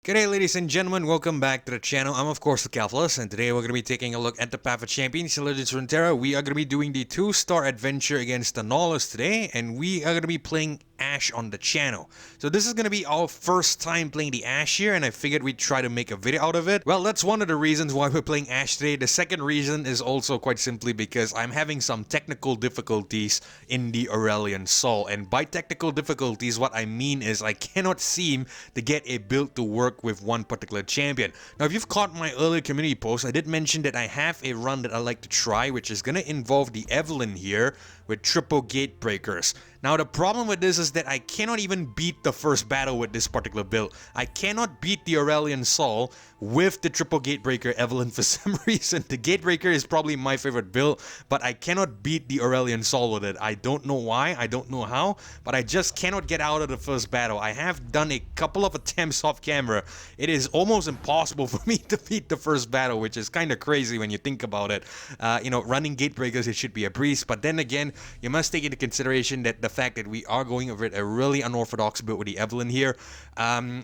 G'day ladies and gentlemen, welcome back to the channel. I'm of course the Calphilus, and today we're going to be taking a look at the Path of Champions, Legends Runeterra. We are going to be doing the 2-star adventure against the Nautilus today, and we are going to be playing Ashe on the channel. So this is going to be our first time playing the Ashe here, and I figured we'd try to make a video out of it. Well, that's one of the reasons why we're playing Ashe today. The second reason is also quite simply because I'm having some technical difficulties in the Aurelion Soul, and by technical difficulties, what I mean is I cannot seem to get a build to work with one particular champion. Now, if you've caught my earlier community post, I did mention that I have a run that I like to try, which is going to involve the Evelyn here with triple gate breakers. Now, the problem with this is that I cannot even beat the first battle with this particular build. I cannot beat the Aurelion Soul with the triple gate breaker Evelyn for some reason. The gate breaker is probably my favorite build, but I cannot beat the Aurelion Soul with it. I don't know why, I don't know how, but I just cannot get out of the first battle. I have done a couple of attempts off camera. It is almost impossible for me to beat the first battle, which is kind of crazy when you think about it. Running gate breakers, it should be a breeze, but then again, you must take into consideration that the fact that we are going over a really unorthodox build with the Evelyn here.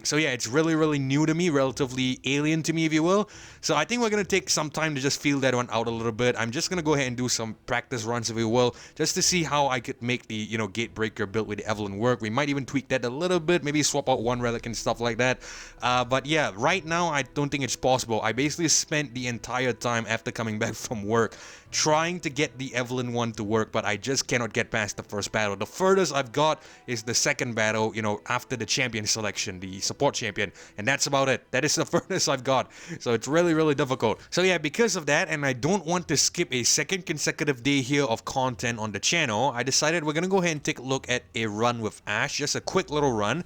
So yeah, it's really new to me, relatively alien to me, if you will. So I think we're going to take some time to just feel that one out a little bit. I'm just going to go ahead and do some practice runs, if you will, just to see how I could make the, gate breaker build with the Evelyn work. We might even tweak that a little bit, maybe swap out one relic and stuff like that. But yeah, right now, I don't think it's possible. I basically spent the entire time after coming back from work trying to get the Evelyn one to work, but I just cannot get past the first battle. The furthest I've got is the second battle, after the champion selection, the support champion, and that's about it. That is the furthest I've got, so it's really difficult. So yeah, because of that, and I don't want to skip a second consecutive day here of content on the channel, I decided we're gonna go ahead and take a look at a run with Ashe, just a quick little run.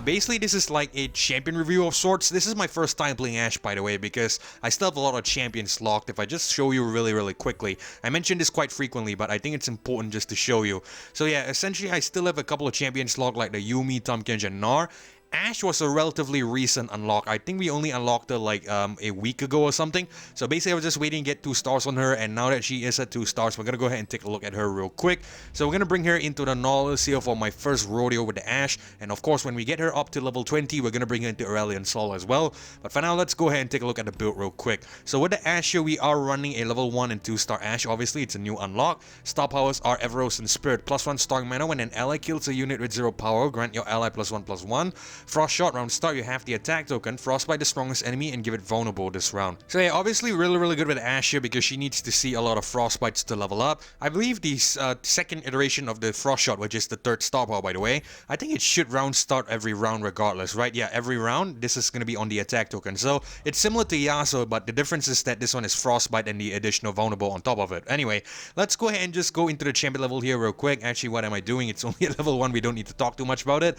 Basically, this is like a champion review of sorts. This is my first time playing Ashe, by the way, because I still have a lot of champions locked. If I just show you really quickly, I mention this quite frequently, but I think it's important just to show you. So yeah, essentially I still have a couple of champions locked like the Yuumi, Tahm and Gnar. Ashe was a relatively recent unlock. I think we only unlocked her like a week ago or something. So basically I was just waiting to get 2 stars on her, and now that she is at 2 stars, we're gonna go ahead and take a look at her real quick. So we're gonna bring her into the Nautilus here for my first rodeo with the Ashe, and of course when we get her up to level 20, we're gonna bring her into Aurelion Soul as well. But for now, let's go ahead and take a look at the build real quick. So with the Ashe here, we are running a level 1 and 2-star Ashe. Obviously, it's a new unlock. Star powers are Everose and Spirit. +1 strong mana. When an ally kills a unit with 0 power, grant your ally +1/+1. Frost shot. Round start, you have the attack token, frostbite the strongest enemy, and give it vulnerable this round. So yeah, obviously really good with Ashe here because she needs to see a lot of frostbites to level up. I believe the second iteration of the frost shot, which is the 3rd star power, by the way, I think it should round start every round regardless, right? Yeah, every round this is going to be on the attack token. So it's similar to Yasuo, but the difference is that this one is frostbite and the additional vulnerable on top of it. Anyway, let's go ahead and just go into the champion level here real quick. Actually, what am I doing? It's only at level 1, we don't need to talk too much about it.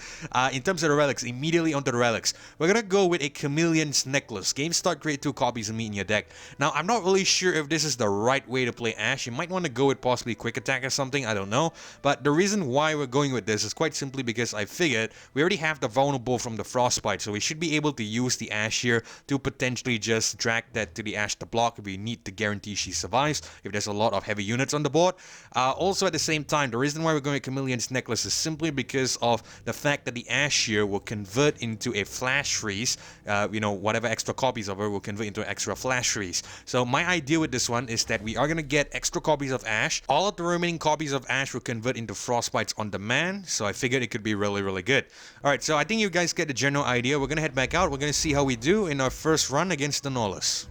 In terms of the relics, immediately onto the relics. We're gonna go with a Chameleon's Necklace. Game start, create 2 copies of me in your deck. Now, I'm not really sure if this is the right way to play Ashe. You might want to go with possibly quick attack or something, I don't know. But the reason why we're going with this is quite simply because I figured we already have the vulnerable from the frostbite, so we should be able to use the Ashe here to potentially just drag that to the Ashe to block if we need to guarantee she survives, if there's a lot of heavy units on the board. Also at the same time, the reason why we're going with Chameleon's Necklace is simply because of the fact that the Ashe here will convert into a flash freeze. Whatever extra copies of her will convert into an extra flash freeze. So my idea with this one is that we are going to get extra copies of Ashe. All of the remaining copies of Ashe will convert into frostbites on demand, so I figured it could be really good. Alright, so I think you guys get the general idea. We're going to head back out. We're going to see how we do in our first run against the Nautilus.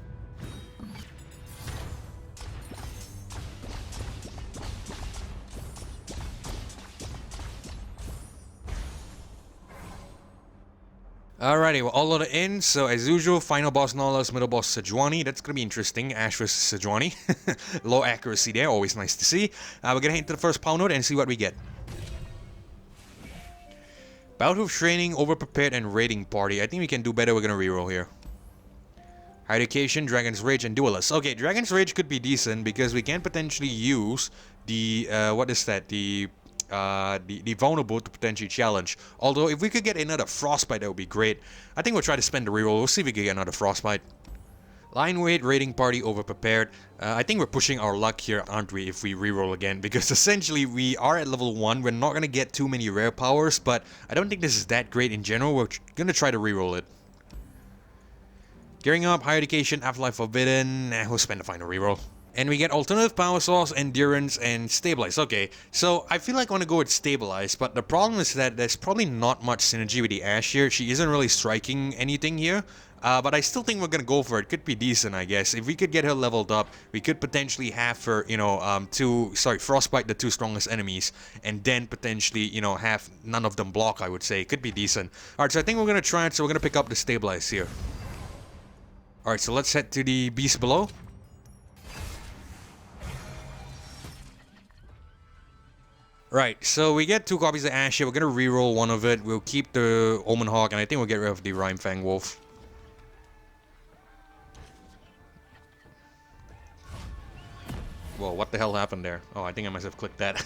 Alrighty, we're all loaded in, so as usual, final boss Nautilus, middle boss Sejuani. That's gonna be interesting, Ashe versus Sejuani. Low accuracy there, always nice to see. We're gonna head into the first power node and see what we get. Bout of Training, Overprepared, and Raiding Party. I think we can do better, we're gonna reroll here. High Education, Dragon's Rage, and Duelist. Okay, Dragon's Rage could be decent because we can potentially use the, the vulnerable to potentially challenge. Although if we could get another frostbite, that would be great. I think we'll try to spend the reroll. We'll see if we can get another frostbite. Line weight, raiding party, overprepared. I think we're pushing our luck here, aren't we, if we reroll again? Because essentially we are at level 1. We're not going to get too many rare powers, but I don't think this is that great in general. We're going to try to reroll it. Gearing up, Higher Education, Afterlife Forbidden. We'll spend the final reroll. And we get Alternative Power Source, Endurance, and Stabilize. Okay, so I feel like I want to go with Stabilize, but the problem is that there's probably not much synergy with the Ashe here. She isn't really striking anything here. But I still think we're gonna go for it. Could be decent, I guess. If we could get her leveled up, we could potentially have her, you know, frostbite the 2 strongest enemies, and then potentially, you know, have none of them block, I would say. Could be decent. Alright, so I think we're gonna try it, so we're gonna pick up the Stabilize here. Alright, so let's head to the beast below. Right, so we get 2 copies of Ashe here. We're gonna reroll one of it. We'll keep the Omen Hawk, and I think we'll get rid of the Rime Fang Wolf. Whoa, what the hell happened there? Oh, I think I must have clicked that.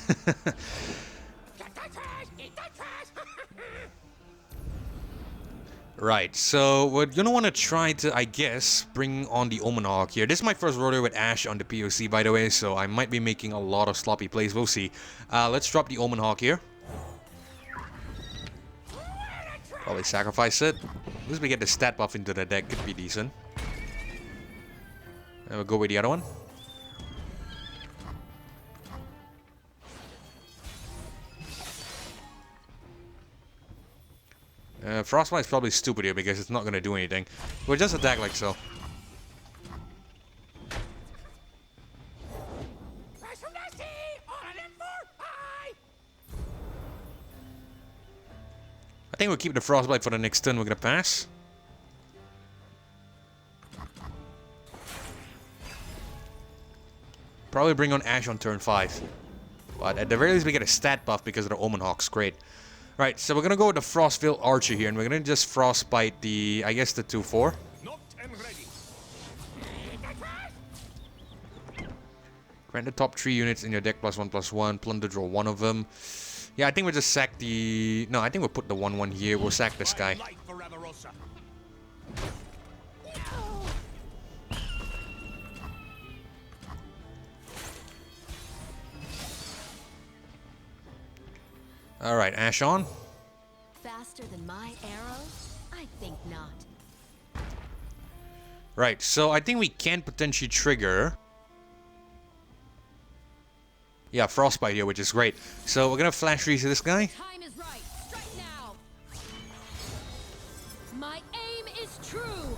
Right, so we're gonna want to try to, I guess, bring on the Omen Hawk here. This is my first rodeo with Ashe on the POC, by the way, so I might be making a lot of sloppy plays. We'll see. Let's drop the Omen Hawk here. Probably sacrifice it. At least we get the stat buff into the deck. Could be decent. And we'll go with the other one. Frostbite is probably stupid here because it's not going to do anything. We'll just attack like so. I think we'll keep the Frostbite for the next turn. We're going to pass. Probably bring on Ashe on turn 5. But at the very least we get a stat buff because of the Omen Hawks. Great. Right, so we're gonna go with the Frostville Archer here, and we're gonna just Frostbite the, I guess, the 2/4. Grant the top 3 units in your deck +1/+1, plunder draw 1 of them. Yeah, I think we'll just sack the... No, I think we'll put the 1/1 here. We'll sack this guy. Alright, Ashe on. Faster than my arrow? I think not. Right, so I think we can potentially trigger... Yeah, Frostbite here, which is great. So we're gonna flash freeze this guy. Time is right. Strike now. My aim is true.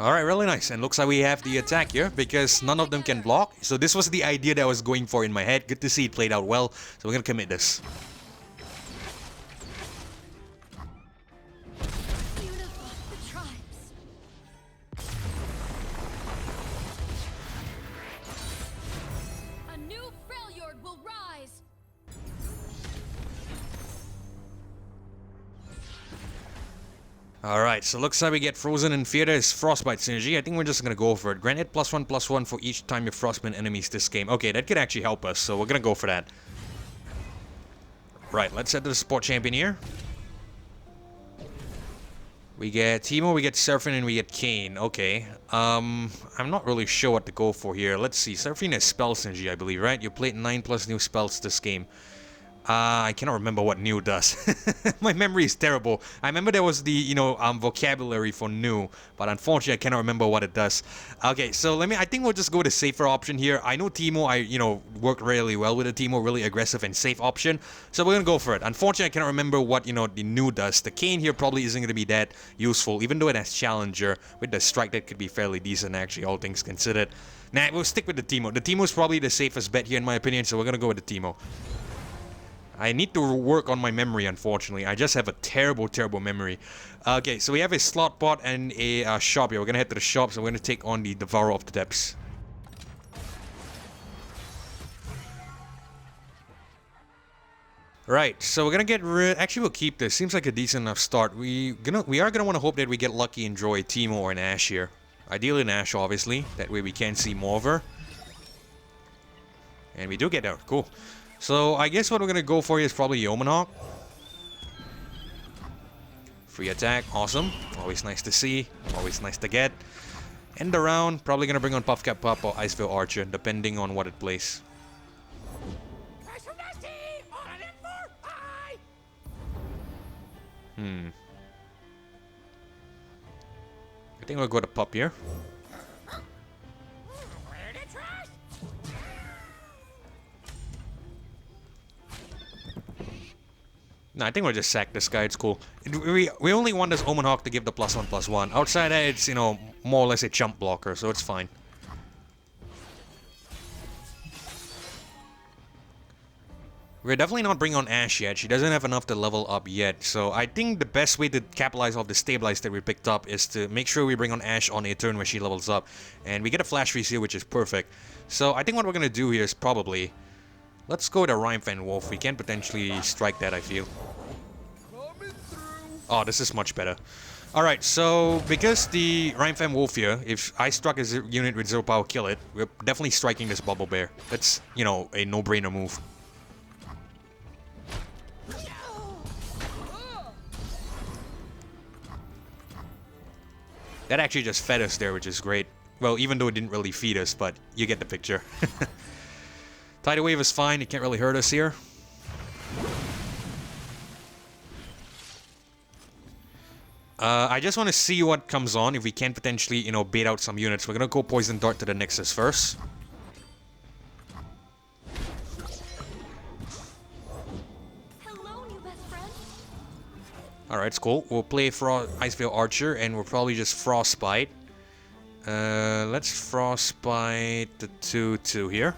Alright, really nice. And looks like we have the attack here because none of them can block. So this was the idea that I was going for in my head. Good to see it played out well. So we're gonna commit this. Unify the tribes. A new Freljord will rise. Alright, so looks like we get Frozen and Theater's Frostbite synergy. I think we're just gonna go for it. Grant it +1/+1 for each time you frostbite enemies this game. Okay, that could actually help us, so we're gonna go for that. Right, let's head to the support champion here. We get Teemo, we get Seraphine, and we get Kayn. Okay, I'm not really sure what to go for here. Let's see, Seraphine has spell synergy, I believe, right? You played 9+ new spells this game. I cannot remember what new does. My memory is terrible. I remember there was the, you know, vocabulary for new, but unfortunately I cannot remember what it does. Okay, so I think we'll just go with the safer option here. I know Teemo, you know, worked really well with the Teemo, really aggressive and safe option, so we're gonna go for it. Unfortunately, I cannot remember what, you know, the new does. The Kayn here probably isn't gonna be that useful, even though it has Challenger. With the Strike, that could be fairly decent, actually, all things considered. Nah, we'll stick with the Teemo. The Teemo is probably the safest bet here, in my opinion, so we're gonna go with the Teemo. I need to work on my memory, unfortunately. I just have a terrible, terrible memory. Okay, so we have a slot pot and a shop here. We're gonna head to the shop, so we're gonna take on the Devourer of the Depths. Right, so we're gonna get rid... Actually, we'll keep this. Seems like a decent enough start. We are gonna want to hope that we get lucky and draw a Teemo or an Ashe here. Ideally an Ashe, obviously. That way we can see more of her. And we do get her. Cool. So, I guess what we're gonna go for here is probably Omen Hawk. Free attack, awesome. Always nice to see, always nice to get. End the round, probably gonna bring on Puffcat Pup or Iceville Archer, depending on what it plays. I think we'll go to pup here. No, I think we'll just sack this guy. It's cool. We only want this Omen Hawk to give the +1/+1. Outside that, it's, you know, more or less a jump blocker, so it's fine. We're definitely not bringing on Ashe yet. She doesn't have enough to level up yet. So I think the best way to capitalize off the stabilize that we picked up is to make sure we bring on Ashe on a turn where she levels up. And we get a flash freeze here, which is perfect. So I think what we're going to do here is probably... Let's go with a Rhyme Wolf. We can potentially strike that, I feel. Oh, this is much better. Alright, so because the Rhyme Wolf here, if I struck a unit with 0 power, kill it, we're definitely striking this Bubble Bear. That's, you know, a no-brainer move. That actually just fed us there, which is great. Well, even though it didn't really feed us, but you get the picture. Tidal Wave is fine, it can't really hurt us here. I just want to see what comes on, if we can potentially, you know, bait out some units. We're gonna go Poison Dart to the Nexus first. Alright, it's cool. We'll play Iceveil Archer, and we'll probably just Frostbite. Let's Frostbite the 2/2 here.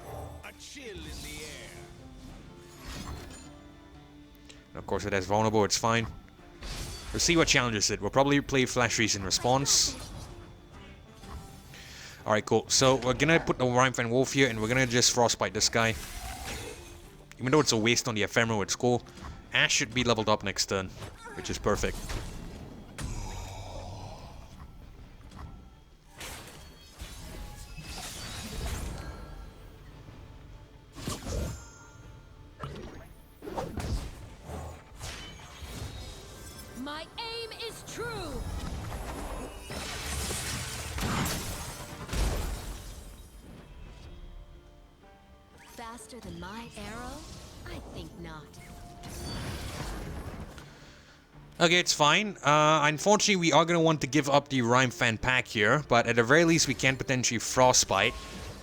And of course, it has Vulnerable, it's fine. We'll see what challenges it. We'll probably play Flash Freeze in response. Alright, cool. So, we're gonna put the Rhyme Wolf here, and we're gonna just Frostbite this guy. Even though it's a waste on the Ephemeral, it's cool. Ashe should be leveled up next turn, which is perfect. My aim is true. Faster than my arrow? I think not. Okay, it's fine. Unfortunately, we are going to want to give up the Rhyme pack here, but at the very least, we can potentially Frostbite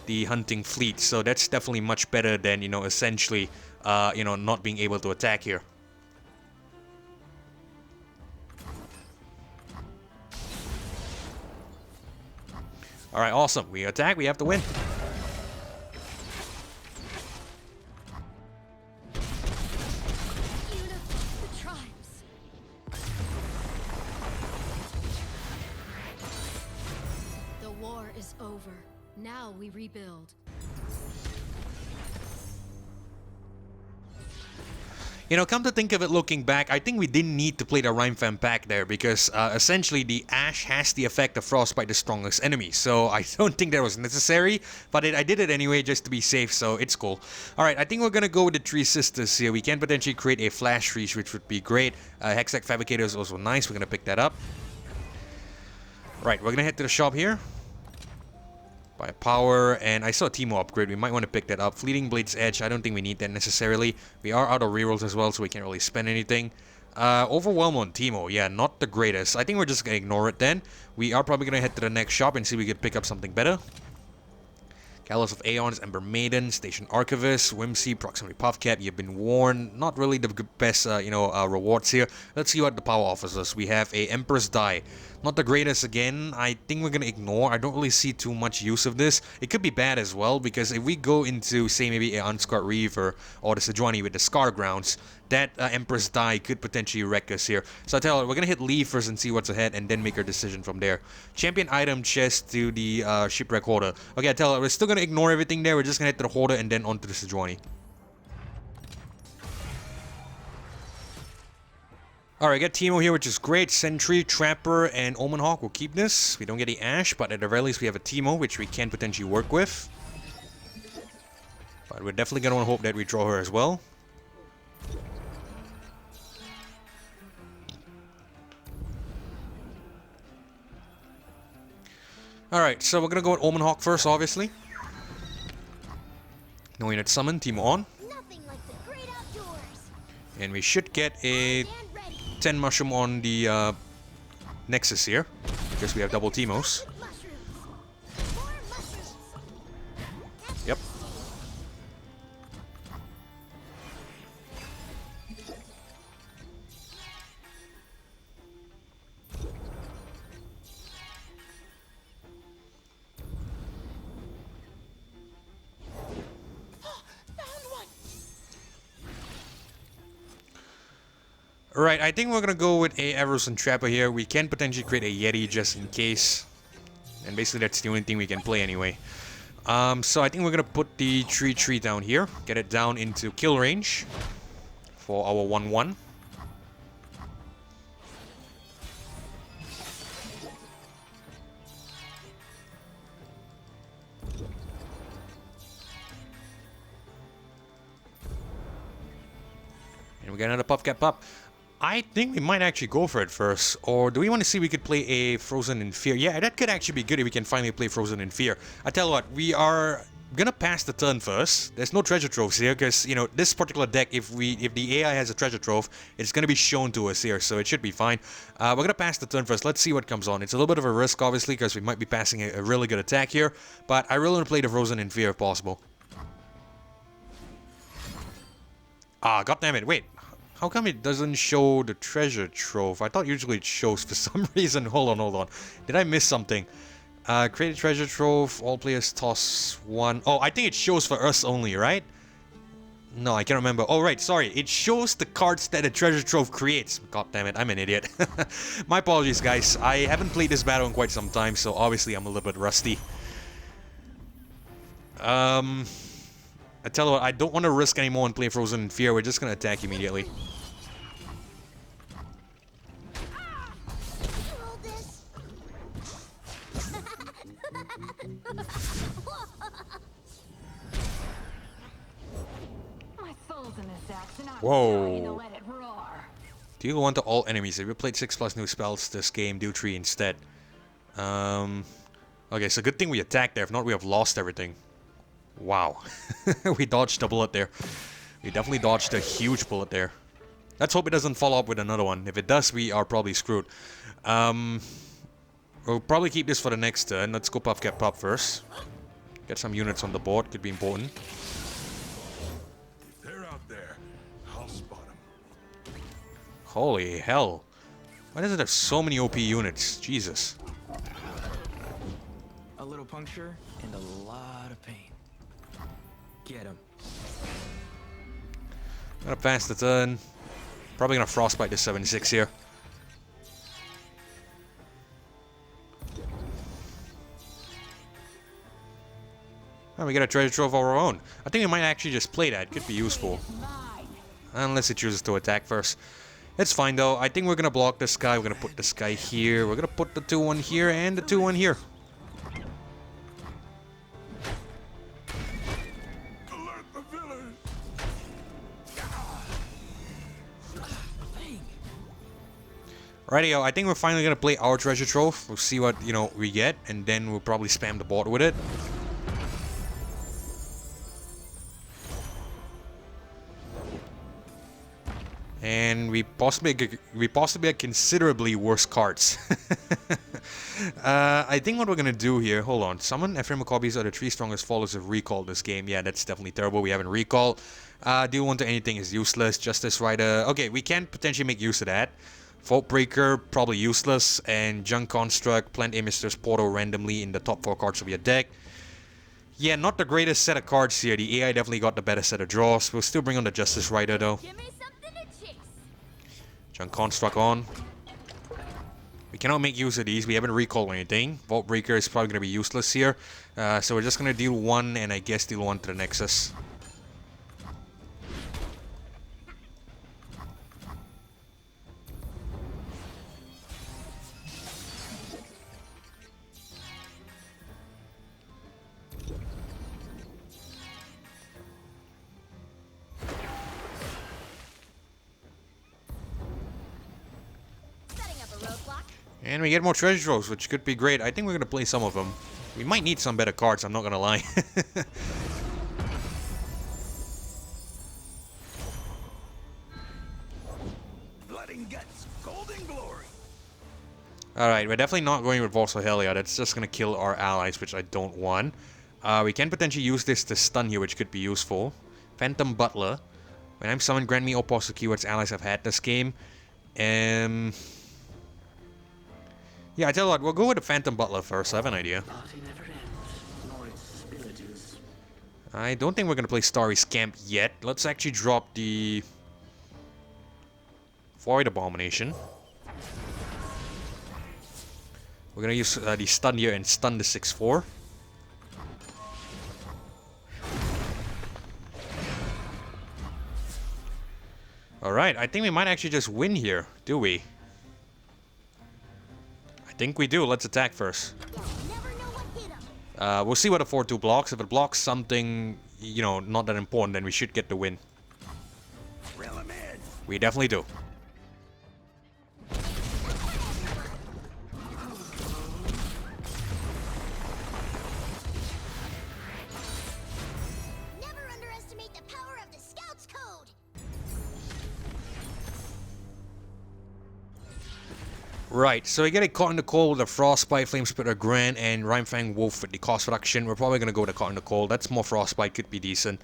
the hunting fleet, so that's definitely much better than, you know, essentially, you know, not being able to attack here. Alright, awesome. We attack, we have to win. Over. Now we rebuild. You know, come to think of it, looking back, I think we didn't need to play the Rhyme pack there because essentially the Ashe has the effect of Frostbite the strongest enemy. So I don't think that was necessary, but I did it anyway just to be safe, so it's cool. Alright, I think we're gonna go with the Three Sisters here. We can potentially create a Flash Freeze, which would be great. Hextech Fabricator is also nice. We're gonna pick that up. Right, we're gonna head to the shop here. Buy power, and I saw a Teemo upgrade. We might want to pick that up. Fleeting Blade's Edge, I don't think we need that necessarily. We are out of rerolls as well, so we can't really spend anything. Overwhelm on Teemo, yeah, not the greatest. I think we're just going to ignore it then. We are probably going to head to the next shop and see if we can pick up something better. Callus of Aeons, Ember Maiden, Station Archivist, Whimsy, Proximity Puffcap, You've Been Warned. Not really the best, rewards here. Let's see what the power offers us. We have a Emperor's Die. Not the greatest again. I think we're going to ignore. I don't really see too much use of this. It could be bad as well, because if we go into, say, maybe an Unscarred Reaver or the Sejuani with the Scar Grounds, that Empress Die could potentially wreck us here. So I tell you, we're going to hit leave first and see what's ahead, and then make our decision from there. Champion item chest to the Shipwreck Hoarder. Okay, I tell you, we're still going to ignore everything there. We're just going to head to the Hoarder and then onto the Sejuani. Alright, get Teemo here, which is great. Sentry, Trapper, and Omen Hawk will keep this. We don't get the Ashe, but at the very least we have a Teemo, which we can potentially work with. But we're definitely going to hope that we draw her as well. Alright, so we're going to go with Omen Hawk first, obviously. No unit summon, Teemo on. Nothing like the great outdoors. And we should get a... Stand ready. 10 mushroom on the Nexus here, because we have double Teemos. Yep. Alright, I think we're gonna go with a Arrows and Trapper here. We can potentially create a Yeti just in case. And basically that's the only thing we can play anyway. So I think we're gonna put the tree down here. Get it down into kill range for our 1-1. And we get another Puff Cat Pup. I think we might actually go for it first. Or do we want to see if we could play a Frozen in Fear? Yeah, that could actually be good if we can finally play Frozen in Fear. I tell you what, we are gonna pass the turn first. There's no treasure troves here because, you know, this particular deck, if the AI has a treasure trove, it's gonna be shown to us here, so it should be fine. We're gonna pass the turn first. Let's see what comes on. It's a little bit of a risk, obviously, because we might be passing a really good attack here, but I really want to play the Frozen in Fear if possible. Ah, goddammit, wait. How come it doesn't show the treasure trove? I thought usually it shows for some reason. Hold on. Did I miss something? Create a treasure trove. All players toss one. Oh, I think it shows for us only, right? No, I can't remember. Oh, right, sorry. It shows the cards that the treasure trove creates. God damn it, I'm an idiot. My apologies, guys. I haven't played this battle in quite some time, so obviously I'm a little bit rusty. I tell you what, I don't want to risk anymore and play Frozen in Fear. We're just going to attack immediately. Whoa. Deal 1 to all enemies. If you played 6+ new spells this game, do 3 instead. Okay, so good thing we attacked there. If not, we have lost everything. Wow. We dodged a bullet there. We definitely dodged a huge bullet there. Let's hope it doesn't follow up with another one. If it does, we are probably screwed. We'll probably keep this for the next turn. Let's go Puff Cat Pup first. Get some units on the board. Could be important. If they're out there, I'll spot them. Holy hell. Why does it have so many OP units? Jesus. A little puncture and a lot of pain. Get him. Gonna pass the turn. Probably gonna Frostbite this 7-6 here. And we get a treasure trove of our own. I think we might actually just play that. Could be useful. Unless it chooses to attack first. It's fine though. I think we're gonna block this guy. We're gonna put this guy here. We're gonna put the 2-1 here and the 2-1 here. Rightio, I think we're finally gonna play our treasure trove. We'll see what, you know, we get, and then we'll probably spam the board with it. And we possibly get considerably worse cards. I think what we're gonna do here, hold on. Summon Ephraim Maccabees are the 3 strongest followers of recall this game. Yeah, that's definitely terrible. We haven't recall. Deal 1 to anything is useless. Justice Rider. Okay, we can potentially make use of that. Vault Breaker, probably useless. And Junk Construct, plant a Mistress Portal randomly in the top 4 cards of your deck. Yeah, not the greatest set of cards here. The AI definitely got the better set of draws. We'll still bring on the Justice Rider though. Junk Construct on. We cannot make use of these. We haven't recalled anything. Vault Breaker is probably going to be useless here. So we're just going to deal 1 and I guess deal 1 to the Nexus. And we get more treasure troves, which could be great. I think we're going to play some of them. We might need some better cards, I'm not going to lie. Blood and guts. Alright, we're definitely not going with Volsohelia. That's just gonna kill our allies, which I don't want. We can potentially use this to stun here, which could be useful. Phantom Butler. When I'm summoned, grant me all possible keywords allies have had this game. Yeah, I tell you what, we'll go with the Phantom Butler first. I have an idea. I don't think we're gonna play Starry Scamp yet. Let's actually drop the Void Abomination. We're gonna use the stun here and stun the 6/4. Alright, I think we might actually just win here, do we? I think we do. Let's attack first. We'll see what a 4-2 blocks. If it blocks something, you know, not that important, then we should get the win. We definitely do. Never underestimate the power of the Scout's Code. Right, so we get it Caught in the Cold with a Frostbite, Flamesplitter Grand, and Rhymefang Wolf with the cost reduction. We're probably going to go with the Caught in the Cold. That's more Frostbite, could be decent.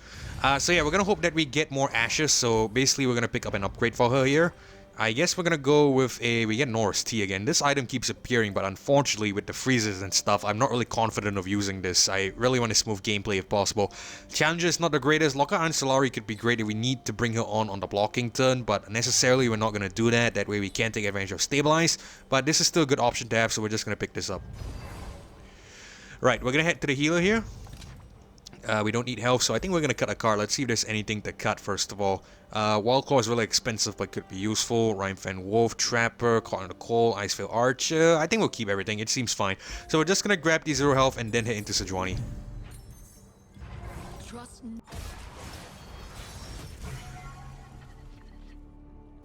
So yeah, we're going to hope that we get more Ashes. So basically, we're going to pick up an upgrade for her here. I guess we're going to go with we get Norris T again. This item keeps appearing, but unfortunately with the freezes and stuff, I'm not really confident of using this. I really want to smooth gameplay if possible. Challenger is not the greatest. Locker and Solari could be great if we need to bring her on the blocking turn, but necessarily we're not going to do that. That way we can't take advantage of Stabilize, but this is still a good option to have, so we're just going to pick this up. Right, we're going to head to the healer here. We don't need health, so I think we're going to cut a card. Let's see if there's anything to cut first of all. Wildclaw is really expensive, but could be useful. Rhymefang Wolf, Trapper, Caught in the Cold, Icefield Archer. I think we'll keep everything. It seems fine. So we're just going to grab the 0 health and then head into Sejuani.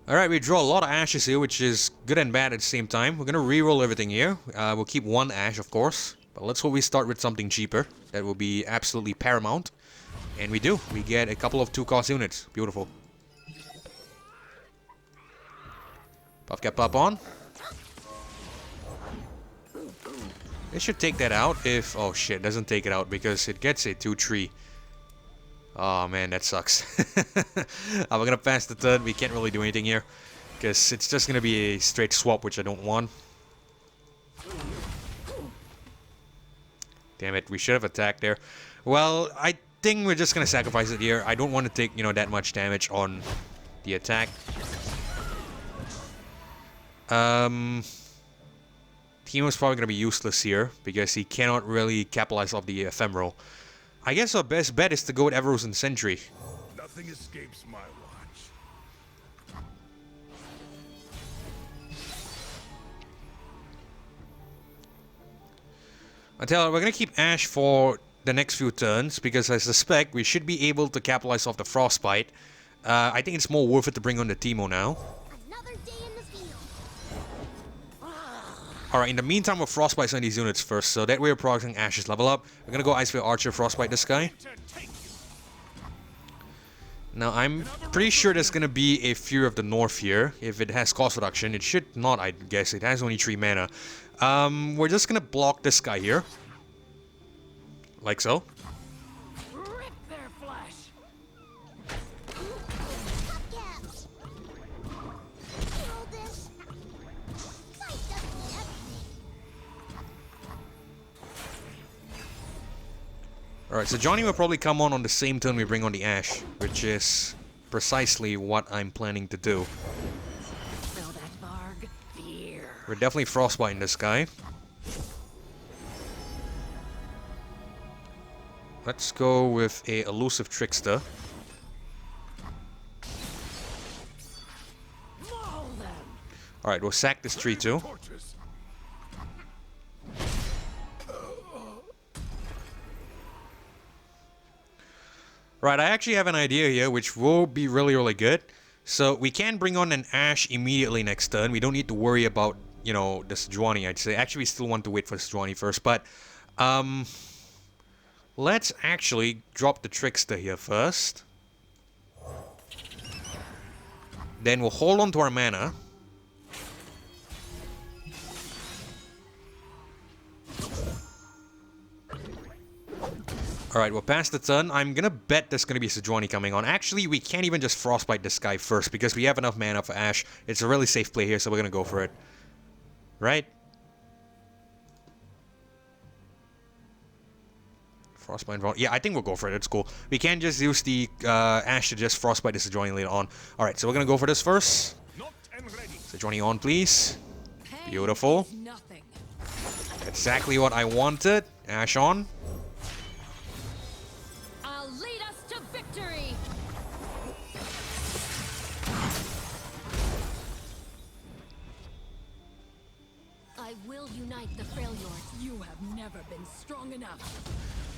Alright, we draw a lot of Ashes here, which is good and bad at the same time. We're going to reroll everything here. We'll keep one Ashe, of course. But let's hope we start with something cheaper. That will be absolutely paramount. And we do. We get a couple of 2-cost units. Beautiful. Puff Cap Pop on. It should take that out if... Oh shit, doesn't take it out because it gets a 2-3. Oh man, that sucks. We're gonna pass the turn. We can't really do anything here. Because it's just gonna be a straight swap, which I don't want. Damn it, we should have attacked there. Well, I think we're just gonna sacrifice it here. I don't want to take, you know, that much damage on the attack. Teemo's probably gonna be useless here because he cannot really capitalize off the ephemeral. I guess our best bet is to go with Everose and Sentry. Nothing escapes my watch. I tell you, we're gonna keep Ashe for the next few turns because I suspect we should be able to capitalize off the Frostbite. I think it's more worth it to bring on the Teemo now. Another day in the field. Alright, in the meantime, we'll Frostbite some of these units first, so that way we're progressing Ashe's level up. We're gonna go Icefield Archer, Frostbite this guy. Now, I'm pretty sure there's gonna be a Fury of the North here. If it has cost reduction, it should not, I guess. It has only 3 mana. We're just gonna block this guy here. Like so. Rip their flesh. Hubcaps. Roll this. Fight doesn't need everything. Alright, so Johnny will probably come on the same turn we bring on the Ashe, which is precisely what I'm planning to do. Smell that barg? Fear. We're definitely Frostbiting this guy. Let's go with a Elusive Trickster. Maul them. Alright, we'll sack this tree too. Torches. Right, I actually have an idea here which will be really, really good. So we can bring on an Ashe immediately next turn. We don't need to worry about, you know, the Sejuani, I'd say. Actually, we still want to wait for Sejuani first, but let's actually drop the Trickster here first. Then we'll hold on to our mana. Alright, we're past the turn. I'm gonna bet there's gonna be Sejuani coming on. Actually, we can't even just Frostbite this guy first because we have enough mana for Ashe. It's a really safe play here, so we're gonna go for it. Right? Frostbite. Yeah, I think we'll go for it. It's cool. We can't just use the Ashe to just Frostbite the Sejuani later on. Alright, so we're gonna go for this first. Sejuani on, please. Beautiful. Exactly what I wanted. Ashe on. I'll lead us to victory. I will unite the Freljord. You have never been strong enough.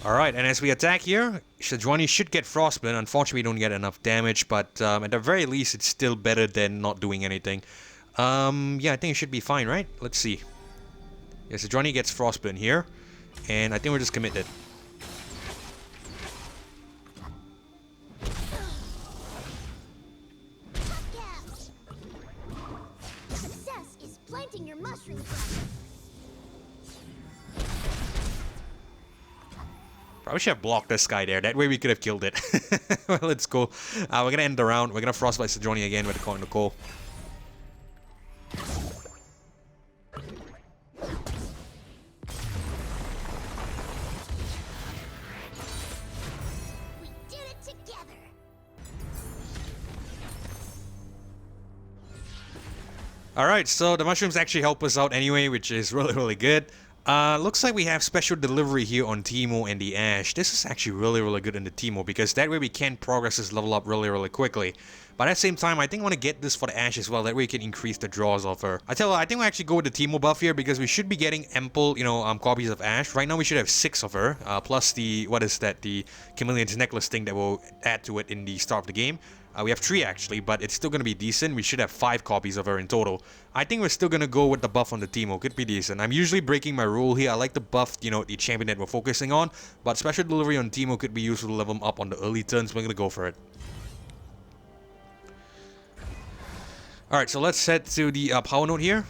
Alright, and as we attack here, Sejuani should get Frostbite. Unfortunately, we don't get enough damage, but at the very least, it's still better than not doing anything. Yeah, I think it should be fine, right? Let's see. Yeah, Sejuani gets Frostbite here, and I think we're just committed. Success is planting your mushrooms. Probably should have blocked this guy there. That way we could have killed it. Well, it's cool. We're gonna end the round. We're gonna Frostbite Sejuani again with the Coin to Call. We did it together. Alright, so the mushrooms actually help us out anyway, which is really, really good. Looks like we have special delivery here on Teemo and the Ashe. This is actually really, really good in the Teemo because that way we can progress this level up really, really quickly. But at the same time, I think I want to get this for the Ashe as well. That way we can increase the draws of her. I tell you, I think we'll actually go with the Teemo buff here because we should be getting ample, copies of Ashe. Right now we should have 6 of her, plus the, what is that, the Chameleon's Necklace thing that will add to it in the start of the game. We have 3 actually, but it's still going to be decent. We should have 5 copies of her in total. I think we're still going to go with the buff on the Teemo. Could be decent. I'm usually breaking my rule here. I like to buff, the champion that we're focusing on. But special delivery on Teemo could be useful to level him up on the early turns. We're going to go for it. Alright, so let's head to the power node here.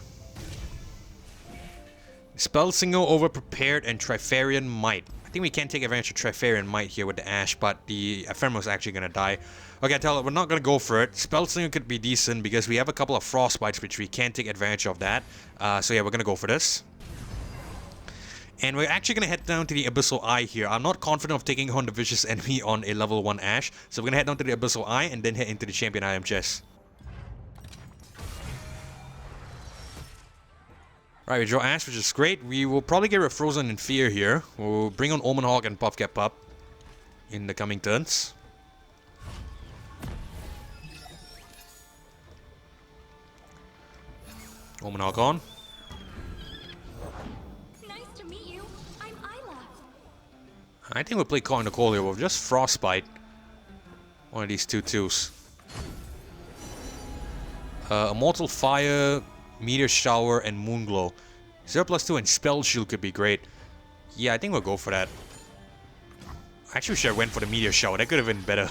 Spell Singer over Prepared and Trifarian Might. I think we can take advantage of Trifarian Might here with the Ashe, but the Ephemeral's actually going to die. Okay, I tell you, we're not going to go for it. Spell Singer could be decent because we have a couple of Frostbites which we can take advantage of that. So yeah, we're going to go for this. And we're actually going to head down to the Abyssal Eye here. I'm not confident of taking on the Vicious Enemy on a level 1 Ashe. So we're going to head down to the Abyssal Eye and then head into the Champion Item Chest. Right, we draw Ashe, which is great. We will probably get a Frozen in Fear here. We'll bring on Omen Hawk and Puff Get Pup in the coming turns. Omen Hawk on. Nice to meet you. I'm Isla. I think we'll play Coin to Call here. We'll just Frostbite one of these 2/2s. Immortal Fire, Meteor Shower, and Moonglow. 0+2 and Spell Shield could be great. Yeah, I think we'll go for that. Actually, we should have went for the Meteor Shower. That could have been better.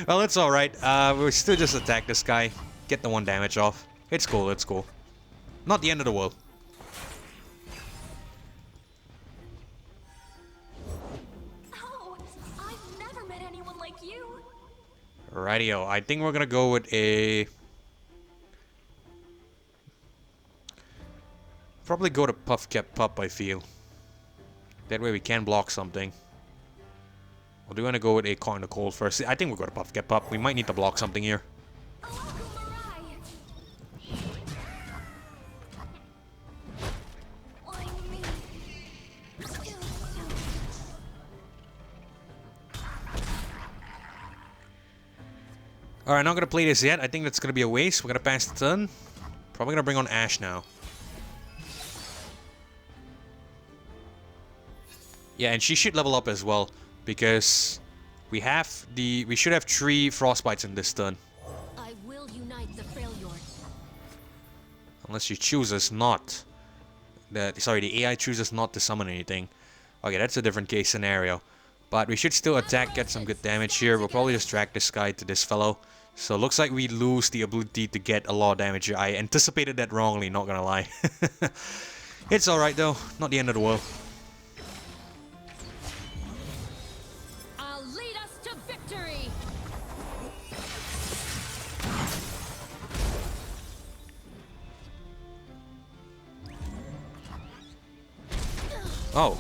Well, it's alright. We'll still just attack this guy. Get the 1 damage off. It's cool, it's cool. Not the end of the world. Oh, I've never met anyone like you. Rightio. I think we're gonna go with a... Probably go to Puff Get Pup, I feel. That way we can block something. Or do we want to go with a Coin to Cold first? I think we'll go to Puff Get Pup. We might need to block something here. Alright, not gonna play this yet. I think that's gonna be a waste. We're gonna pass the turn. Probably gonna bring on Ashe now. Yeah, and she should level up as well. Because we should have 3 Frostbites in this turn. I will unite the Freljord. Unless she chooses not. The AI chooses not to summon anything. Okay, that's a different case scenario. But we should still attack, get some good damage here. We'll probably just drag this guy to this fellow. So looks like we lose the ability to get a lot of damage here. I anticipated that wrongly, not gonna lie. It's alright though, not the end of the world. to victory! Oh.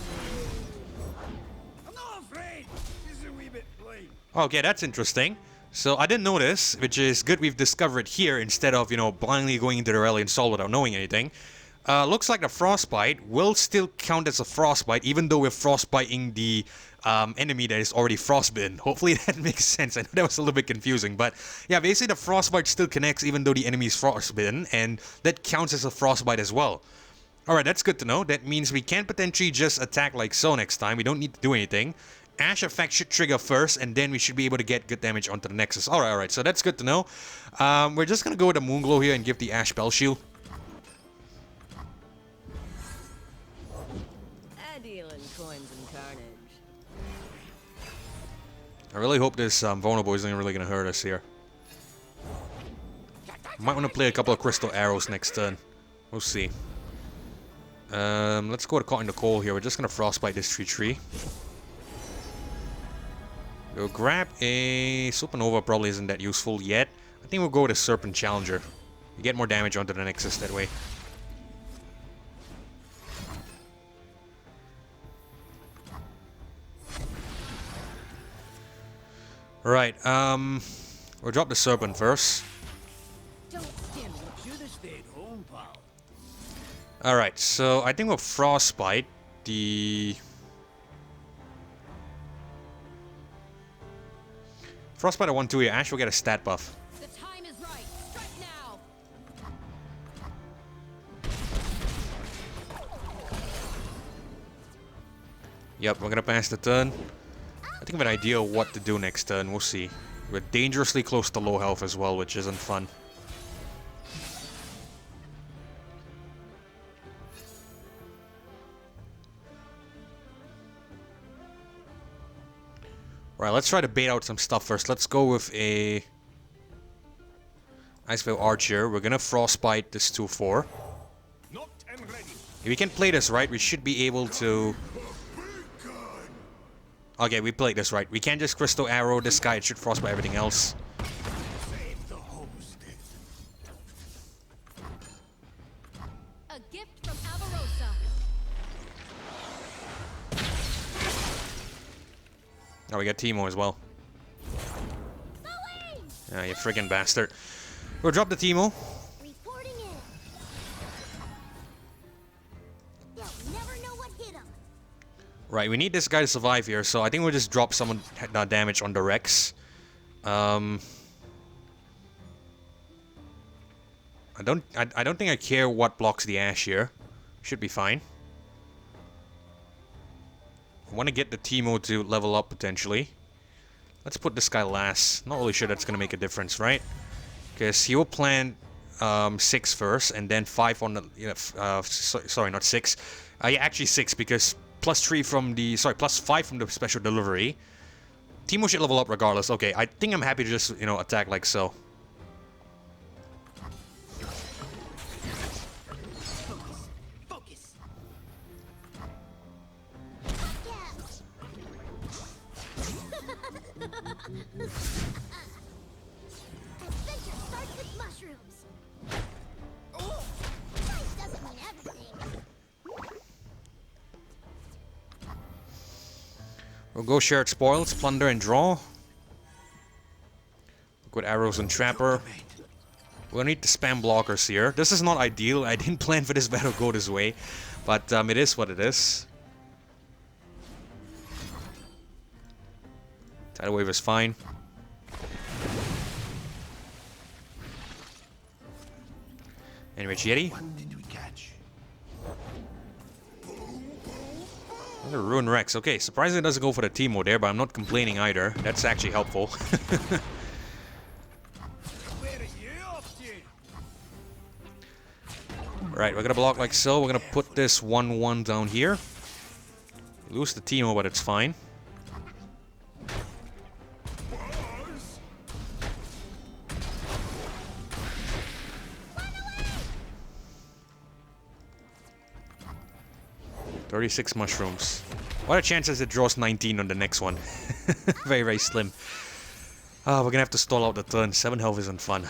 I'm not afraid. This is a wee bit plain. Okay, that's interesting. So I didn't know this, which is good we've discovered here instead of, you know, blindly going into the Aurelion Sol without knowing anything. Looks like the Frostbite will still count as a Frostbite, even though we're frostbiting the enemy that is already frostbitten. Hopefully that makes sense. I know that was a little bit confusing, but yeah, basically the Frostbite still connects even though the enemy is frostbitten, and that counts as a Frostbite as well. Alright, that's good to know. That means we can potentially just attack like so next time. We don't need to do anything. Ashe effect should trigger first, and then we should be able to get good damage onto the Nexus. Alright, so that's good to know. We're just gonna go with the Moonglow here and give the Ashe Spell Shield. Dealing coins and carnage. I really hope this vulnerable isn't really gonna hurt us here. Might want to play a couple of Crystal Arrows next turn. We'll see. Let's go to Caught in the Cold here. We're just gonna Frostbite this tree. We'll grab a Supernova, probably isn't that useful yet. I think we'll go with a Serpent Challenger. You get more damage onto the Nexus that way. Right, we'll drop the Serpent first. Don't skim. Should have stayed home, pal. Alright, so I think we'll Frostbite the... Frostbite at 1-2 here. Ashe will get a stat buff. The time is right. Strike now. Yep, we're gonna pass the turn. I think of an idea of what to do next turn. We'll see. We're dangerously close to low health as well, which isn't fun. Right, let's try to bait out some stuff first. Let's go with a Icevale Archer. We're gonna Frostbite this 2-4. Knocked and ready. If we can play this right, we should be able to... Okay, we played this right. We can't just Crystal Arrow this guy. It should Frostbite everything else. Save the host. A gift from Avarosa. Oh, we got Teemo as well. Ah, you friggin' bastard. We'll drop the Teemo. Reporting in. They'll never know what hit them. Right, we need this guy to survive here, so I think we'll just drop some damage on the Rex. I don't think I care what blocks the Ashe here. Should be fine. I want to get the Teemo to level up potentially. Let's put this guy last. Not really sure that's going to make a difference, right? Because he will plant 6 first, and then 5 on the... sorry, not 6. Yeah, actually 6, because +3 from the... Sorry, +5 from the special delivery. Teemo should level up regardless. Okay, I think I'm happy to just, you know, attack like so. Focus. Adventure starts with mushrooms. Oh, price doesn't mean everything. We'll go shared spoils, plunder, and draw. Good arrows and trapper. We'll need to spam blockers here. This is not ideal. I didn't plan for this battle to go this way, but it is what it is. Tidal wave is fine. Anyway, Yeti. What did we catch? Another Rune Rex. Okay, surprisingly it doesn't go for the Teemo there, but I'm not complaining either. That's actually helpful. Where are you off to? Right, we're gonna block like so. We're gonna put this 1-1 down here. Lose the Teemo, but it's fine. Boss? 36 mushrooms. What are the chances it draws 19 on the next one? Very, very slim. We're gonna have to stall out the turn. 7 health isn't fun.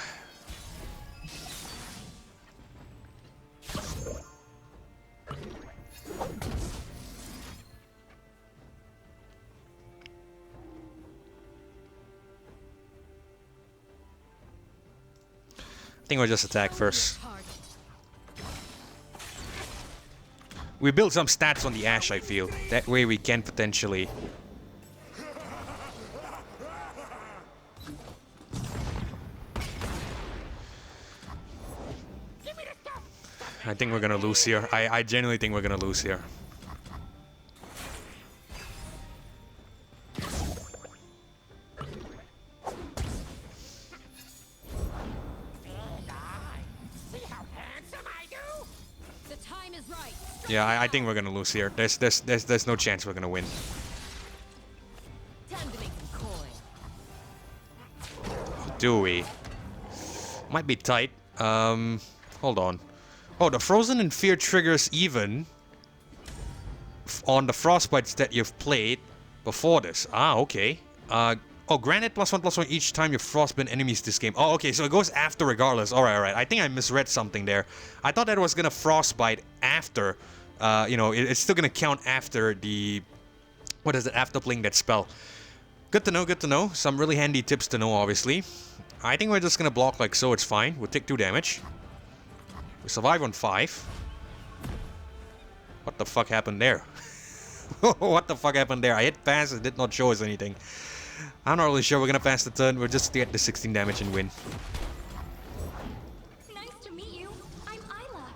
I think we'll just attack first. We build some stats on the Ashe, I feel. That way we can potentially... I think we're gonna lose here. I genuinely think we're gonna lose here. Yeah, I think we're gonna lose here. There's no chance we're gonna win. Time to make some coin. Do we? Might be tight. Hold on. Oh, the Frozen in Fear triggers even on the Frostbites that you've played before this. Ah, okay. Oh, granted +1/+1 each time you frostbite enemies this game. Oh, okay, so it goes after regardless. Alright, alright. I think I misread something there. I thought that it was gonna frostbite after. You know, it's still gonna count after the... What is it? After playing that spell. Good to know, good to know. Some really handy tips to know, obviously. I think we're just gonna block like so, it's fine. We'll take 2 damage. We survive on 5. What the fuck happened there? What the fuck happened there? I hit pass, it did not show us anything. I'm not really sure we're gonna pass the turn. We'll just get the 16 damage and win. Nice to meet you. I'm Isla.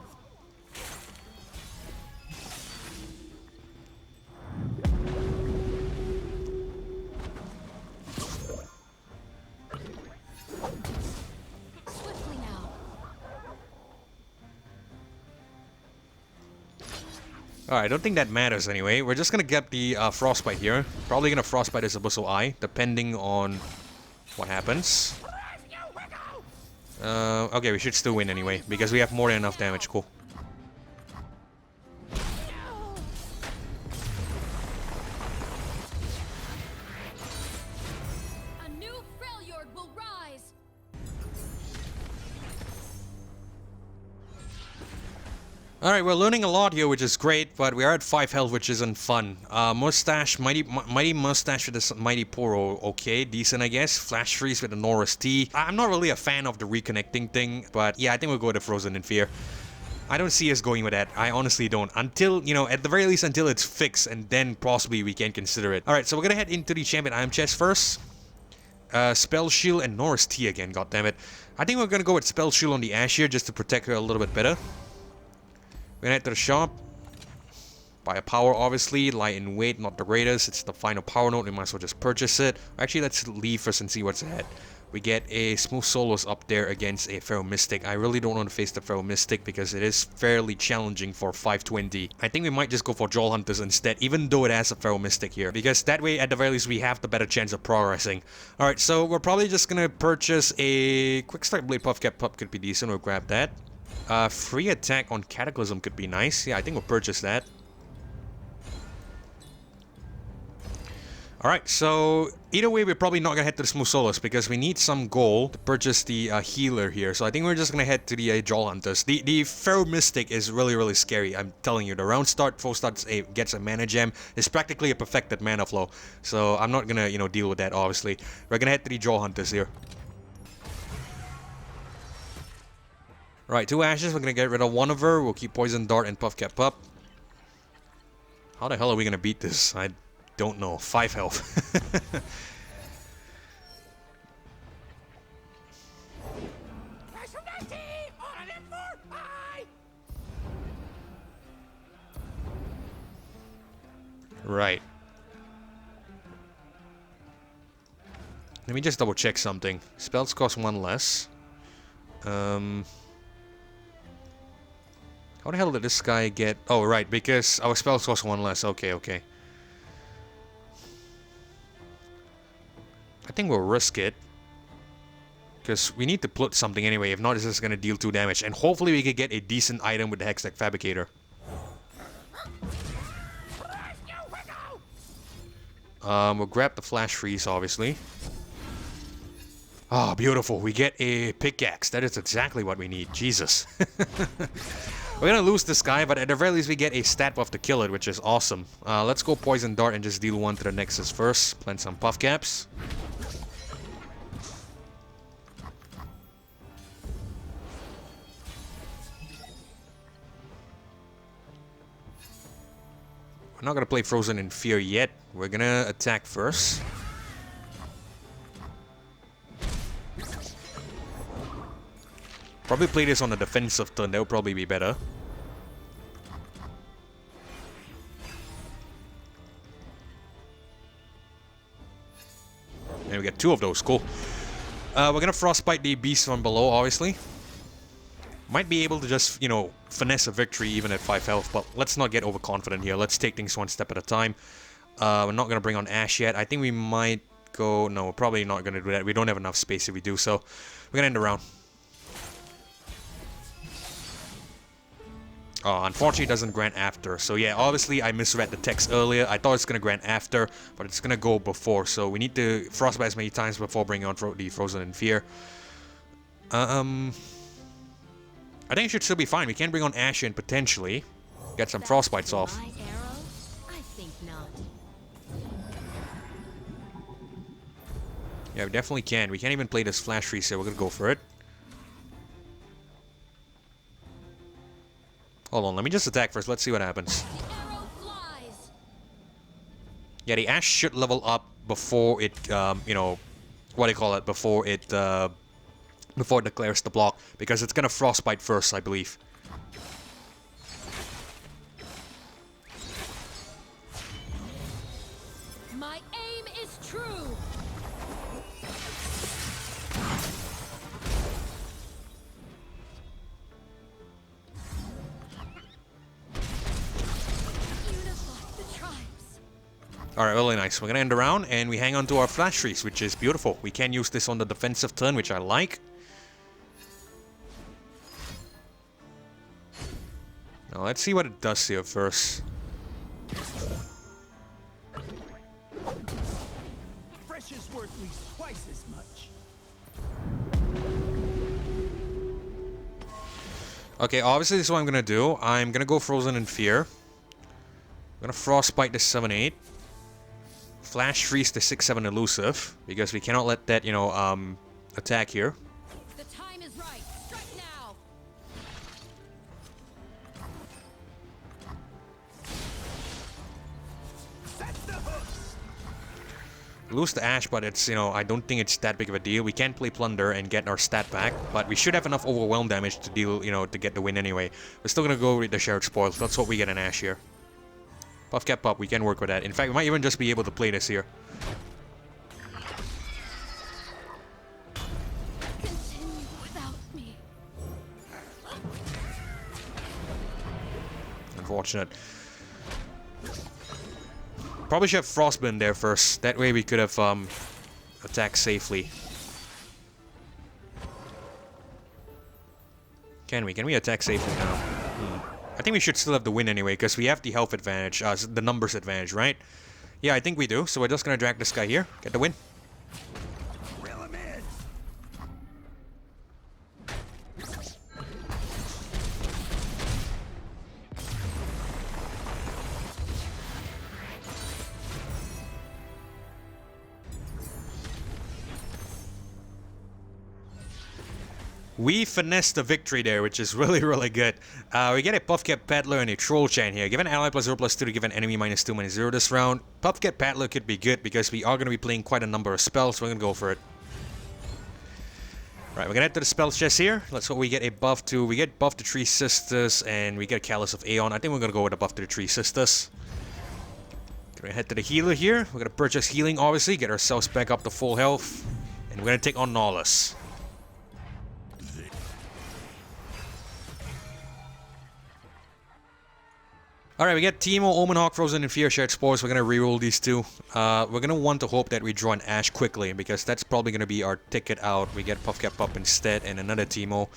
Swiftly now. Alright, I don't think that matters anyway. We're just gonna get the Frostbite here. Probably gonna Frostbite his Abyssal Eye, depending on what happens. Okay, we should still win anyway, because we have more than enough damage. Cool. A new Freljord will rise. Alright, we're learning a lot here, which is great, but we are at 5 health, which isn't fun. Mustache, Mighty Mustache with this Mighty Poro, okay, decent I guess. Flash Freeze with the Norris T. I'm not really a fan of the reconnecting thing, but yeah, I think we'll go with the Frozen in Fear. I don't see us going with that. I honestly don't. Until, you know, at the very least until it's fixed, and then possibly we can consider it. Alright, so we're gonna head into the Champion Item Chest first. Spell Shield and Norris T again, goddammit. I think we're gonna go with Spell Shield on the Ashe here, just to protect her a little bit better. We're gonna head to the shop. Buy a power, obviously. Light in weight, not the greatest. It's the final power node. We might as well just purchase it. Actually, let's leave first and see what's ahead. We get a Smooth Solos up there against a Feral Mystic. I really don't want to face the Feral Mystic because it is fairly challenging for 520. I think we might just go for Jaull Hunters instead, even though it has a Feral Mystic here. Because that way, at the very least, we have the better chance of progressing. Alright, so we're probably just gonna purchase a Quick Strike Blade Puff Cap Pup could be decent. We'll grab that. Free attack on Cataclysm could be nice. Yeah, I think we'll purchase that. Alright, so either way, we're probably not gonna head to the Smooth Solos because we need some gold to purchase the healer here. So I think we're just gonna head to the Jaull Hunters. The Feral Mystic is really, really scary. I'm telling you, the round start, full start gets a mana gem. It's practically a perfected mana flow. So I'm not gonna, you know, deal with that, obviously. We're gonna head to the Jaull Hunters here. Right, 2 Ashes. We're gonna get rid of one of her. We'll keep Poison Dart and Puff Cap Pup. How the hell are we gonna beat this? I don't know. 5 health. Right. Let me just double check something. Spells cost 1 less. How the hell did this guy get... Oh, right, because our spells cost 1 less. Okay, okay. I think we'll risk it. Because we need to put something anyway. If not, this is going to deal 2 damage. And hopefully we can get a decent item with the Hextech Fabricator. We'll grab the Flash Freeze, obviously. Ah, beautiful. We get a pickaxe. That is exactly what we need. Jesus. We're gonna lose this guy, but at the very least we get a stat buff to kill it, which is awesome. Let's go Poison Dart and just deal one to the Nexus first. Plant some Puff Caps. We're not gonna play Frozen in Fear yet. We're gonna attack first. Probably play this on a defensive turn, that would probably be better. And we get 2 of those, cool. We're gonna Frostbite the beast from below, obviously. Might be able to just, you know, finesse a victory even at 5 health, but let's not get overconfident here. Let's take things one step at a time. We're not gonna bring on Ashe yet. I think we might go... No, we're probably not gonna do that. We don't have enough space if we do, so we're gonna end the round. Oh, unfortunately it doesn't grant after. So yeah, obviously I misread the text earlier. I thought it's gonna grant after, but it's gonna go before. So we need to Frostbite as many times before bringing on the Frozen in Fear. I think it should still be fine. We can bring on Ashe in potentially. Get some Frostbites off. My arrow? I think not. Yeah, we definitely can. We can't even play this Flash Freeze, so we're gonna go for it. Hold on, let me just attack first. Let's see what happens. The arrow flies. Yeah, the Ashe should level up before it, you know, what do you call it? Before it declares the block, because it's gonna Frostbite first, I believe. My aim is true. Unify the tribes. Alright, really nice. We're gonna end the round, and we hang on to our Flash Freeze, which is beautiful. We can use this on the defensive turn, which I like. Now, let's see what it does here first. Fresh is worth at least twice as much. Okay, obviously this is what I'm gonna do. I'm gonna go Frozen in Fear. I'm gonna Frostbite the 7-8. Flash Freeze the 6-7 Elusive, because we cannot let that, you know, attack here. The time is right. Strike now. Set the hooks. Lose the Ashe, but it's, you know, I don't think it's that big of a deal. We can play Plunder and get our stat back, but we should have enough overwhelm damage to deal, you know, to get the win anyway. We're still gonna go with the Shared Spoils. That's what we get in Ashe here. Puff Cap Pop, we can work with that. In fact, we might even just be able to play this here. Continue without me. Unfortunate. Probably should have Frostbite there first. That way we could have attacked safely. Can we? Can we attack safely now? I think we should still have the win anyway, because we have the health advantage, the numbers advantage, right? Yeah, I think we do. So we're just gonna drag this guy here, get the win. Reel him in. We finessed the victory there, which is really, really good. We get a Puffcat Paddler and a Troll Chant here. Give an ally +0/+2 to give an enemy -2/-0 this round. Puffcat Paddler could be good because we are going to be playing quite a number of spells, so we're going to go for it. Right, we're going to head to the spells chest here. Let's hope we get a buff to... We get buff to Three Sisters, and we get Callus of Aeon. I think we're going to go with a buff to the Three Sisters. Going to head to the healer here. We're going to purchase healing, obviously. Get ourselves back up to full health. And we're going to take on Nautilus. Alright, we get Teemo, Omenhawk, Frozen in Fear, Shared Spores. We're going to reroll these two. We're going to want to hope that we draw an Ashe quickly, because that's probably going to be our ticket out. We get Puffcat Pup instead, and another Teemo.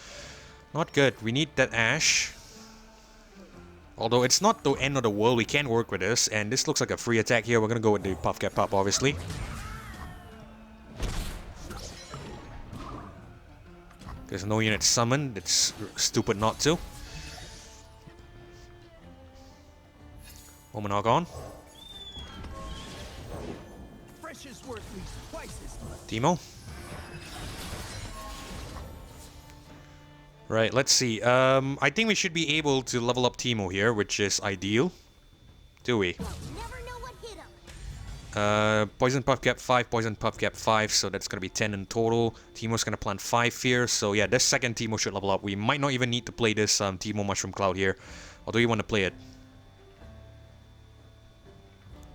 Not good. We need that Ashe. Although it's not the end of the world, we can work with this. And this looks like a free attack here. We're gonna go with the Puff Get Pup, obviously. There's no unit summoned. It's stupid not to. Moment on. Fresh is worth at least twice as much. Teemo. Right, let's see. I think we should be able to level up Teemo here, which is ideal. Do we? Never know what hit him. Poison Puff Cap 5, Poison Puff Cap 5, so that's gonna be 10 in total. Teemo's gonna plant 5 here, so yeah, this second Teemo should level up. We might not even need to play this Teemo Mushroom Cloud here, although you want to play it.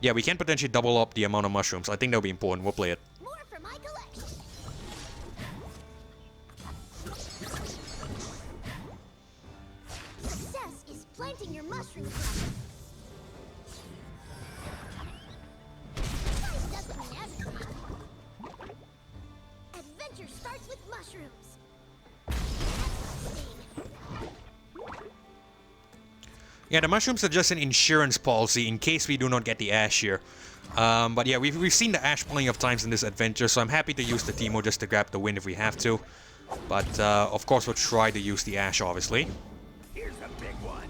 Yeah, we can potentially double up the amount of mushrooms. I think that'll be important. We'll play it. More for my collection. Success is planting your mushroom crop. Size doesn't mean everything. Adventure starts with mushrooms. Yeah, the mushrooms are just an insurance policy in case we do not get the Ashe here. But yeah, we've seen the Ashe plenty of times in this adventure, so I'm happy to use the Teemo just to grab the win if we have to. But of course we'll try to use the Ashe, obviously. Here's a big one.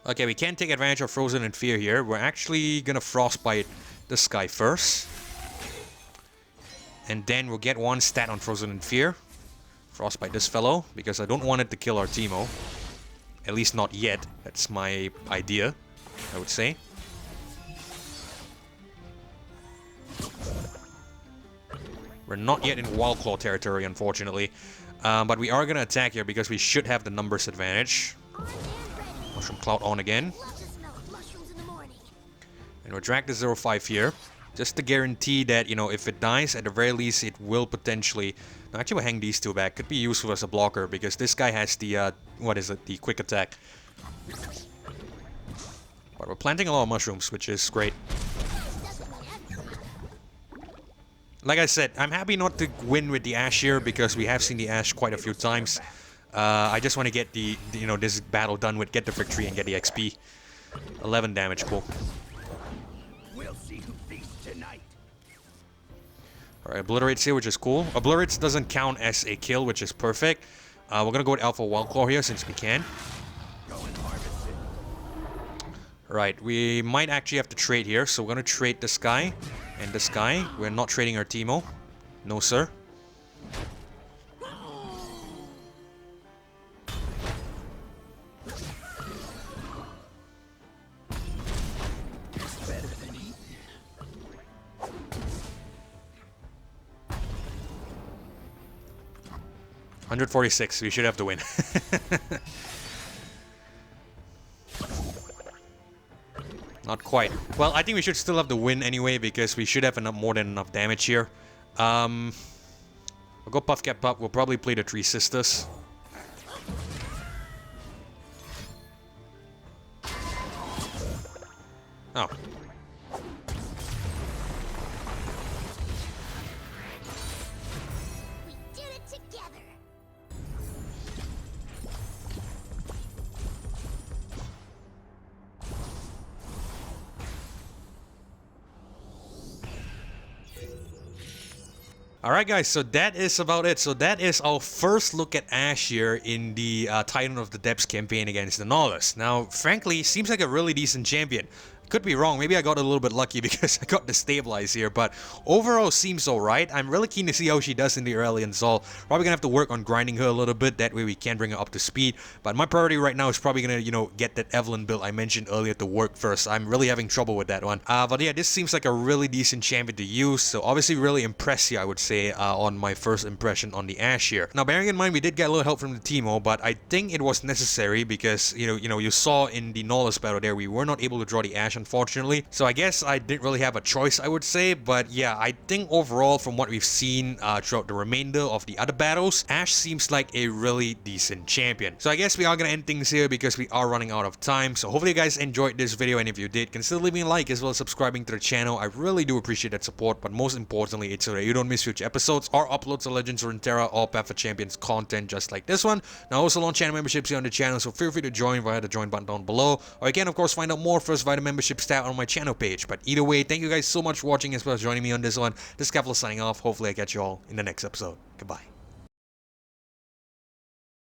Okay, we can take advantage of Frozen in Fear here. We're actually gonna Frostbite this guy first. And then we'll get 1 stat on Frozen in Fear. Frostbite this fellow, because I don't want it to kill our Teemo. At least not yet. That's my idea, I would say. We're not yet in Wild Claw territory, unfortunately. But we are going to attack here because we should have the numbers advantage. Mushroom Cloud on again. And we'll drag the 0-5 here. Just to guarantee that, you know, if it dies, at the very least, it will potentially... No, actually, we'll hang these 2 back. Could be useful as a blocker because this guy has the, what is it? The quick attack. But we're planting a lot of mushrooms, which is great. Like I said, I'm happy not to win with the Ashe here because we have seen the Ashe quite a few times. I just want to get the you know, this battle done with, get the victory and get the XP. 11 damage, cool. We'll see who feasts tonight. Alright, Obliterates here, which is cool. Obliterates doesn't count as a kill, which is perfect. We're gonna go with Alpha Wild Claw here since we can. Go and harvest it. Right, we might actually have to trade here, so we're gonna trade this guy and this guy. We're not trading our Teemo. No, sir. Better than eating. 146, we should have to win. Not quite. Well, I think we should still have the win anyway because we should have enough, more than enough damage here. We'll go Puff Cap Pup. We'll probably play the 3 Sisters. Oh. We did it together. Alright guys, so that is about it. So that is our first look at Ashe here in the Titan of the Depths campaign against the Nautilus. Now, frankly, seems like a really decent champion. Could be wrong, maybe I got a little bit lucky because I got the stabilize here, but overall seems alright. I'm really keen to see how she does in the Aurelion Jaull. Probably gonna have to work on grinding her a little bit, that way we can bring her up to speed. But my priority right now is probably gonna, you know, get that Evelyn build I mentioned earlier to work first. I'm really having trouble with that one. But yeah, this seems like a really decent champion to use, so obviously really impressed you, I would say, on my first impression on the Ashe here. Now, bearing in mind we did get a little help from the Teemo, but I think it was necessary because, you saw in the Nautilus battle there, we were not able to draw the Ashe Ashe, unfortunately. So I guess I didn't really have a choice, I would say. But yeah, I think overall, from what we've seen throughout the remainder of the other battles, Ashe seems like a really decent champion. So I guess we are going to end things here because we are running out of time. So hopefully you guys enjoyed this video, and if you did, consider leaving a like as well as subscribing to the channel. I really do appreciate that support, but most importantly, it's so that you don't miss future episodes or uploads of Legends of Runeterra or Path of Champions content just like this one. Now, I also launch channel memberships here on the channel, so feel free to join via the join button down below, or you can of course find out more first via the memberships tab on my channel page. But either way, thank you guys so much for watching as well as joining me on this one. This is Kefla signing off. Hopefully I catch you all in the next episode. Goodbye.